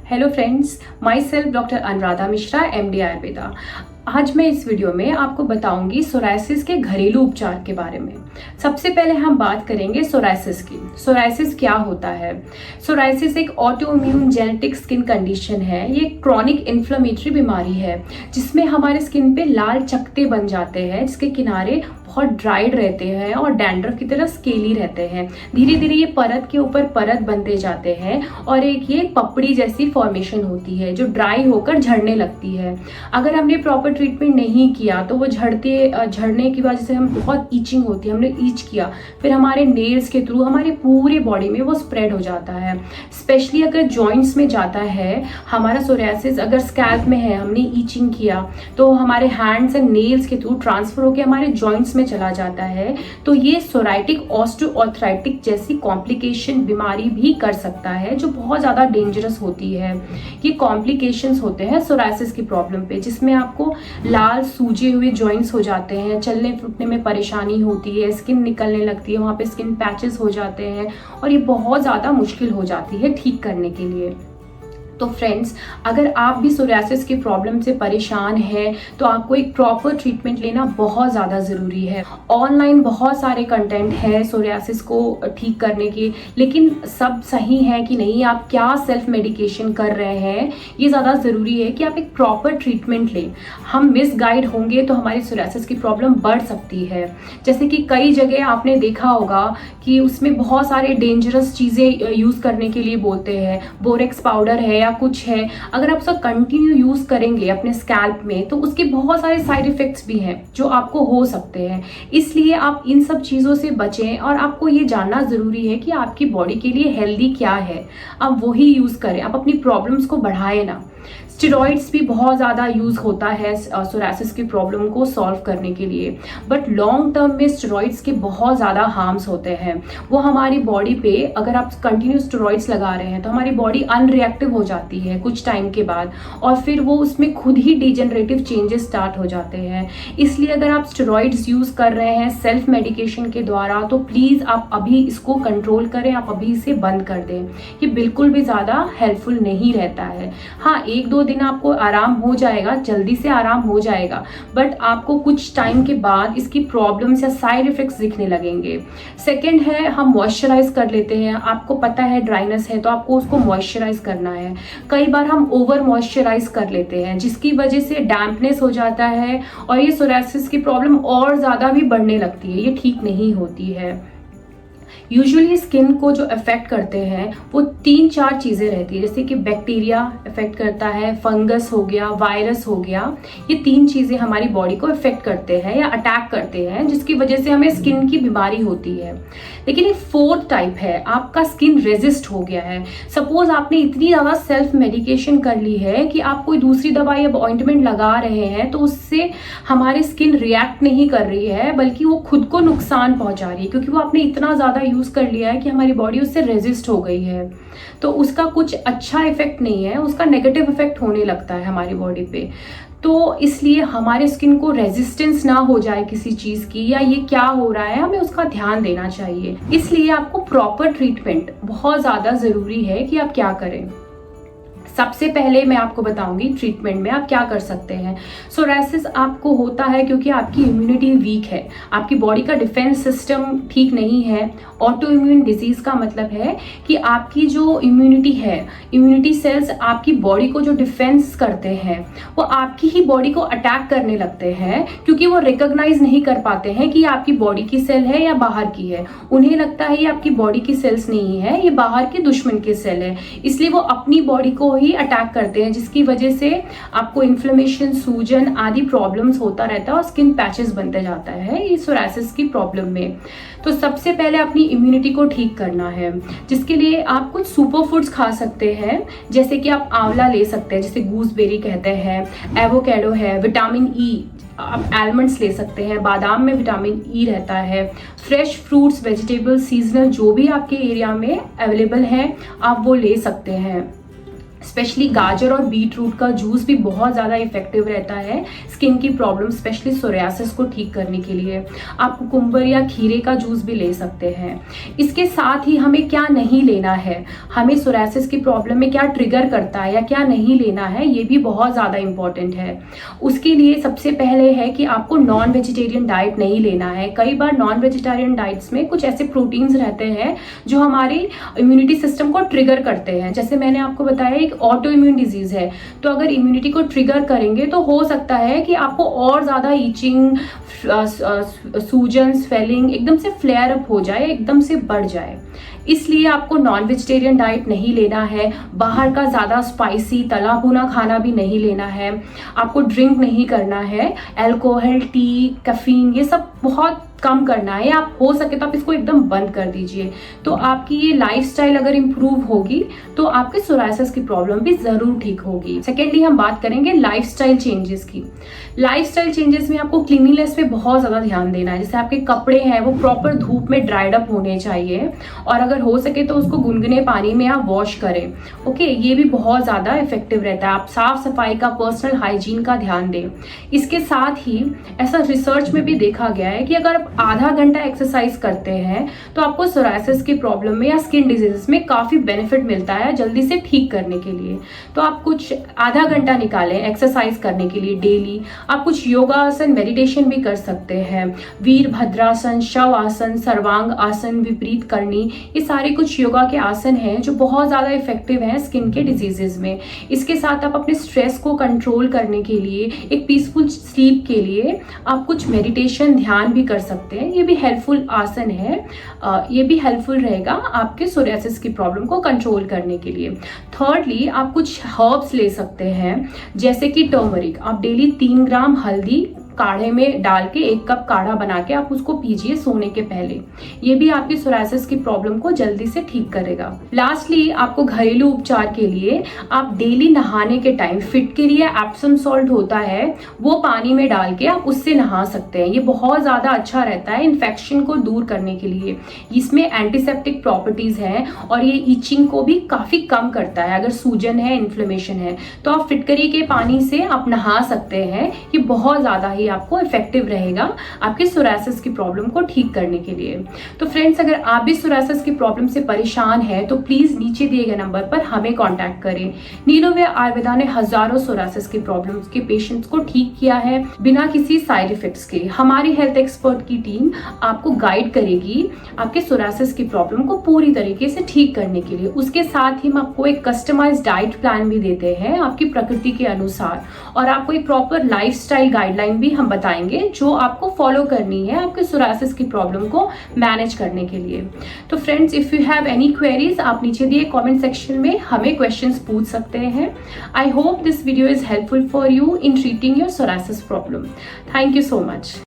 Hello friends, my self doctor Anuradha Mishra, MD Ayurveda. आज मैं इस वीडियो में आपको बताऊंगी सोरायसिस के घरेलू उपचार के बारे में। सबसे पहले हम बात करेंगे सोरायसिस की। सोरायसिस क्या होता है? सोरायसिस एक ऑटोइम्यून जेनेटिक स्किन कंडीशन है। ये क्रॉनिक इन्फ्लेमेटरी बीमारी है जिसमें हमारे स्किन पे लाल चकत्ते बन जाते हैं, जिसके किनारे बहुत ड्राइड रहते हैं और डैंड्रफ की तरह स्केली रहते हैं। धीरे धीरे ये परत के ऊपर परत बनते जाते हैं और एक ये पपड़ी जैसी फॉर्मेशन होती है जो ड्राई होकर झड़ने लगती है। अगर हमने प्रॉपर ट्रीटमेंट नहीं किया तो वो झड़ने की वजह से हम बहुत ईचिंग होती है। हमने ईच किया, फिर हमारे नेल्स के थ्रू हमारे पूरे बॉडी में वो स्प्रेड हो जाता है। स्पेशली अगर जॉइंट्स में जाता है हमारा सोरायसिस, अगर स्कैल्प में है, हमने ईचिंग किया तो हमारे हैंड्स एंड नेल्स के थ्रू ट्रांसफर होकर हमारे जॉइंट्स में चला जाता है, तो ये सोराइटिक ऑस्टियोआर्थराइटिस जैसी कॉम्प्लिकेशन बीमारी भी कर सकता है जो बहुत ज़्यादा डेंजरस होती है। ये कॉम्प्लिकेशंस होते हैं सोरायसिस की प्रॉब्लम पे, जिसमें आपको लाल सूजे हुए जॉइंट्स हो जाते हैं, चलने फिरने में परेशानी होती है, स्किन निकलने लगती है, वहाँ पे स्किन पैचेस हो जाते हैं और ये बहुत ज़्यादा मुश्किल हो जाती है ठीक करने के लिए। तो फ्रेंड्स, अगर आप भी सोरायसिस की प्रॉब्लम से परेशान हैं तो आपको एक प्रॉपर ट्रीटमेंट लेना बहुत ज़्यादा ज़रूरी है। ऑनलाइन बहुत सारे कंटेंट है सोरायसिस को ठीक करने के, लेकिन सब सही है कि नहीं, आप क्या सेल्फ मेडिकेशन कर रहे हैं, ये ज़्यादा ज़रूरी है कि आप एक प्रॉपर ट्रीटमेंट लें। हम मिसगाइड होंगे तो हमारी सोरायसिस की प्रॉब्लम बढ़ सकती है। जैसे कि कई जगह आपने देखा होगा कि उसमें बहुत सारे डेंजरस चीज़ें यूज़ करने के लिए बोलते हैं, बोरेक्स पाउडर है या कुछ है। अगर आप उसका कंटिन्यू यूज करेंगे अपने स्कैल्प में तो उसके बहुत सारे साइड इफेक्ट्स भी हैं जो आपको हो सकते हैं। इसलिए आप इन सब चीज़ों से बचें और आपको ये जानना ज़रूरी है कि आपकी बॉडी के लिए हेल्दी क्या है, आप वही यूज़ करें। आप अपनी प्रॉब्लम्स को बढ़ाएं ना। स्टेरॉइड्स भी बहुत ज़्यादा यूज़ होता है सोरायसिस की प्रॉब्लम को सॉल्व करने के लिए, बट लॉन्ग टर्म में स्टेरॉइड्स के बहुत ज़्यादा हार्म्स होते हैं। वो हमारी बॉडी पे, अगर आप कंटिन्यू स्टेरॉइड्स लगा रहे हैं तो हमारी बॉडी अनरिएक्टिव हो जाती है कुछ टाइम के बाद और फिर वो उसमें खुद ही डिजेनरेटिव चेंजेस स्टार्ट हो जाते हैं। इसलिए अगर आप स्टेरॉइड्स यूज़ कर रहे हैं सेल्फ मेडिकेशन के द्वारा तो प्लीज़ आप अभी इसको कंट्रोल करें, आप अभी इसे बंद कर दें। ये बिल्कुल भी ज़्यादा हेल्पफुल नहीं रहता है। हाँ, 1-2 दिन आपको आराम हो जाएगा, जल्दी से आराम हो जाएगा, बट आपको कुछ टाइम के बाद इसकी प्रॉब्लम्स या साइड इफेक्ट्स दिखने लगेंगे। सेकंड है, हम मॉइस्चराइज कर लेते हैं। आपको पता है ड्राइनेस है तो आपको उसको मॉइस्चराइज करना है। कई बार हम ओवर मॉइस्चराइज कर लेते हैं जिसकी वजह से डैम्पनेस हो जाता है और ये सोरायसिस की प्रॉब्लम और ज़्यादा भी बढ़ने लगती है, ये ठीक नहीं होती है। यूजुअली स्किन को जो अफेक्ट करते हैं वो 3-4 चीज़ें रहती है, जैसे कि बैक्टीरिया अफेक्ट करता है, फंगस हो गया, वायरस हो गया। ये 3 चीज़ें हमारी बॉडी को अफेक्ट करते हैं या अटैक करते हैं जिसकी वजह से हमें स्किन की बीमारी होती है। लेकिन एक 4th टाइप है, आपका स्किन रेजिस्ट हो गया है। सपोज आपने इतनी ज़्यादा सेल्फ मेडिकेशन कर ली है कि आप कोई दूसरी दवाई या ऑइंटमेंट लगा रहे हैं तो उससे हमारी स्किन रिएक्ट नहीं कर रही है बल्कि वो खुद को नुकसान पहुंचा रही है, क्योंकि वो आपने इतना ज़्यादा यूज़ कर लिया है कि हमारी बॉडी उससे रेजिस्ट हो गई है। तो उसका कुछ अच्छा इफेक्ट नहीं है, उसका नेगेटिव इफेक्ट होने लगता है हमारी बॉडी पे। तो इसलिए हमारे स्किन को रेजिस्टेंस ना हो जाए किसी चीज़ की, या ये क्या हो रहा है, हमें उसका ध्यान देना चाहिए। इसलिए आपको प्रॉपर ट्रीटमेंट बहुत ज़्यादा ज़रूरी है कि आप क्या करें। सबसे पहले मैं आपको बताऊंगी ट्रीटमेंट में आप क्या कर सकते हैं। सोरायसिस आपको होता है क्योंकि आपकी इम्यूनिटी वीक है, आपकी बॉडी का डिफेंस सिस्टम ठीक नहीं है। ऑटो इम्यून डिजीज का मतलब है कि आपकी जो इम्यूनिटी है, इम्यूनिटी सेल्स आपकी बॉडी को जो डिफेंस करते हैं वो आपकी ही बॉडी को अटैक करने लगते हैं, क्योंकि वो रिकॉग्नाइज नहीं कर पाते हैं कि ये आपकी बॉडी की सेल है या बाहर की है। उन्हें लगता है ये आपकी बॉडी की सेल्स नहीं है, ये बाहर के दुश्मन की सेल है, इसलिए वो अपनी बॉडी को ही अटैक करते हैं, जिसकी वजह से आपको इन्फ्लेमेशन, सूजन आदि प्रॉब्लम्स होता रहता है और स्किन पैचेस बनते जाता है ये सोरायसिस की प्रॉब्लम में। तो सबसे पहले अपनी इम्यूनिटी को ठीक करना है, जिसके लिए आप कुछ सुपर फूड्स खा सकते हैं, जैसे कि आप आंवला ले सकते हैं जिसे गूसबेरी कहते हैं, एवोकेडो है, विटामिन ई, आप आलमंड्स ले सकते हैं, बादाम में विटामिन ई रहता है, फ्रेश फ्रूट्स, वेजिटेबल्स, सीजनल जो भी आपके एरिया में अवेलेबल हैं आप वो ले सकते हैं। स्पेशली गाजर और बीट रूट का जूस भी बहुत ज़्यादा इफेक्टिव रहता है स्किन की प्रॉब्लम स्पेशली सोरियासिस को ठीक करने के लिए। आप कुकुम्बर या खीरे का जूस भी ले सकते हैं। इसके साथ ही हमें क्या नहीं लेना है, हमें सोरियासिस की प्रॉब्लम में क्या ट्रिगर करता है या क्या नहीं लेना है, ये भी बहुत ज़्यादा इम्पॉर्टेंट है। उसके लिए सबसे पहले है कि आपको नॉन वेजिटेरियन डाइट नहीं लेना है। कई बार नॉन वेजिटेरियन डाइट्स में कुछ ऐसे प्रोटीन्स रहते हैं जो हमारी इम्यूनिटी सिस्टम को ट्रिगर करते हैं। जैसे मैंने आपको बताया एक ऑटो इम्यून डिजीज है, तो अगर इम्यूनिटी को ट्रिगर करेंगे तो हो सकता है कि आपको और ज़्यादा ईचिंग, सूजन, स्वेलिंग एकदम से फ्लेयर अप हो जाए, एकदम से बढ़ जाए। इसलिए आपको नॉन वेजिटेरियन डाइट नहीं लेना है। बाहर का ज़्यादा स्पाइसी तला भुना खाना भी नहीं लेना है। आपको ड्रिंक नहीं करना है, अल्कोहल, टी, कैफीन ये सब बहुत कम करना है। आप हो सके तो आप इसको एकदम बंद कर दीजिए। तो आपकी ये लाइफस्टाइल अगर इम्प्रूव होगी तो आपके सोरायसिस की प्रॉब्लम भी जरूर ठीक होगी। सेकेंडली हम बात करेंगे लाइफस्टाइल चेंजेस की। लाइफस्टाइल चेंजेस में आपको क्लीनिनेस पे बहुत ज़्यादा ध्यान देना है। जैसे आपके कपड़े हैं वो प्रॉपर धूप में ड्राइड अप होने चाहिए, और अगर हो सके तो उसको गुनगुने पानी में आप वॉश करें। ओके, ये भी बहुत ज़्यादा इफेक्टिव रहता है। आप साफ सफाई का, पर्सनल हाइजीन का ध्यान दें। इसके साथ ही ऐसा रिसर्च में भी देखा गया है कि अगर आधा घंटा एक्सरसाइज करते हैं तो आपको सोरायसिस की प्रॉब्लम में या स्किन डिजीजेस में काफ़ी बेनिफिट मिलता है जल्दी से ठीक करने के लिए। तो आप कुछ आधा घंटा निकालें एक्सरसाइज करने के लिए डेली। आप कुछ योगा आसन, मेडिटेशन भी कर सकते हैं। वीरभद्रासन, शव आसन, सर्वांग आसन, विपरीत करनी, ये सारे कुछ योगा के आसन हैं जो बहुत ज़्यादा इफेक्टिव हैं स्किन के डिजीजेज में। इसके साथ आप अपने स्ट्रेस को कंट्रोल करने के लिए, एक पीसफुल स्लीप के लिए आप कुछ मेडिटेशन, ध्यान भी कर सकते हैं। ये भी हेल्पफुल आसन है, ये भी हेल्पफुल रहेगा आपके सोरियासिस की प्रॉब्लम को कंट्रोल करने के लिए। थर्डली आप कुछ हर्ब्स ले सकते हैं, जैसे कि टर्मरिक। आप डेली 3 ग्राम हल्दी काढ़े में डाल के 1 कप काढ़ा बना के आप उसको पीजिए सोने के पहले। ये भी आपकी सोरायसिस की प्रॉब्लम को जल्दी से ठीक करेगा। लास्टली आपको घरेलू उपचार के लिए आप डेली नहाने के टाइम फिटकरी या एप्सम सॉल्ट होता है वो पानी में डाल के आप उससे नहा सकते हैं। ये बहुत ज़्यादा अच्छा रहता है इन्फेक्शन को दूर करने के लिए। इसमें एंटीसेप्टिक प्रॉपर्टीज़ हैं और ये ईचिंग को भी काफ़ी कम करता है। अगर सूजन है, इन्फ्लेमेशन है, तो आप फिटकरी के पानी से आप नहा सकते हैं। ये बहुत ज़्यादा ही आपको इफेक्टिव रहेगा आपके सोरायसिस की प्रॉब्लम को ठीक करने के लिए। तो फ्रेंड्स, अगर आप भी सोरायसिस की प्रॉब्लम से परेशान हैं तो प्लीज नीचे दिए गए नंबर पर हमें कांटेक्ट करें। नीलोवेयर आयुर्वेदा ने हजारों सोरायसिस की प्रॉब्लम्स के पेशेंट्स को ठीक किया है बिना किसी साइड इफेक्ट्स के। हमारी हेल्थ एक्सपर्ट की टीम आपको गाइड करेगी आपके सोरायसिस की प्रॉब्लम को पूरी तरीके से ठीक करने के लिए। उसके साथ ही हम आपको एक कस्टमाइज्ड डाइट प्लान भी देते हैं आपकी प्रकृति के अनुसार, और आपको एक प्रॉपर लाइफस्टाइल गाइडलाइन भी हम बताएंगे जो आपको फॉलो करनी है आपके सोरायसिस की प्रॉब्लम को मैनेज करने के लिए। तो friends, if you have any queries आप नीचे दिए कमेंट सेक्शन में हमें क्वेश्चंस पूछ सकते हैं। I hope this video is helpful for you in treating your psoriasis problem. Thank you so much.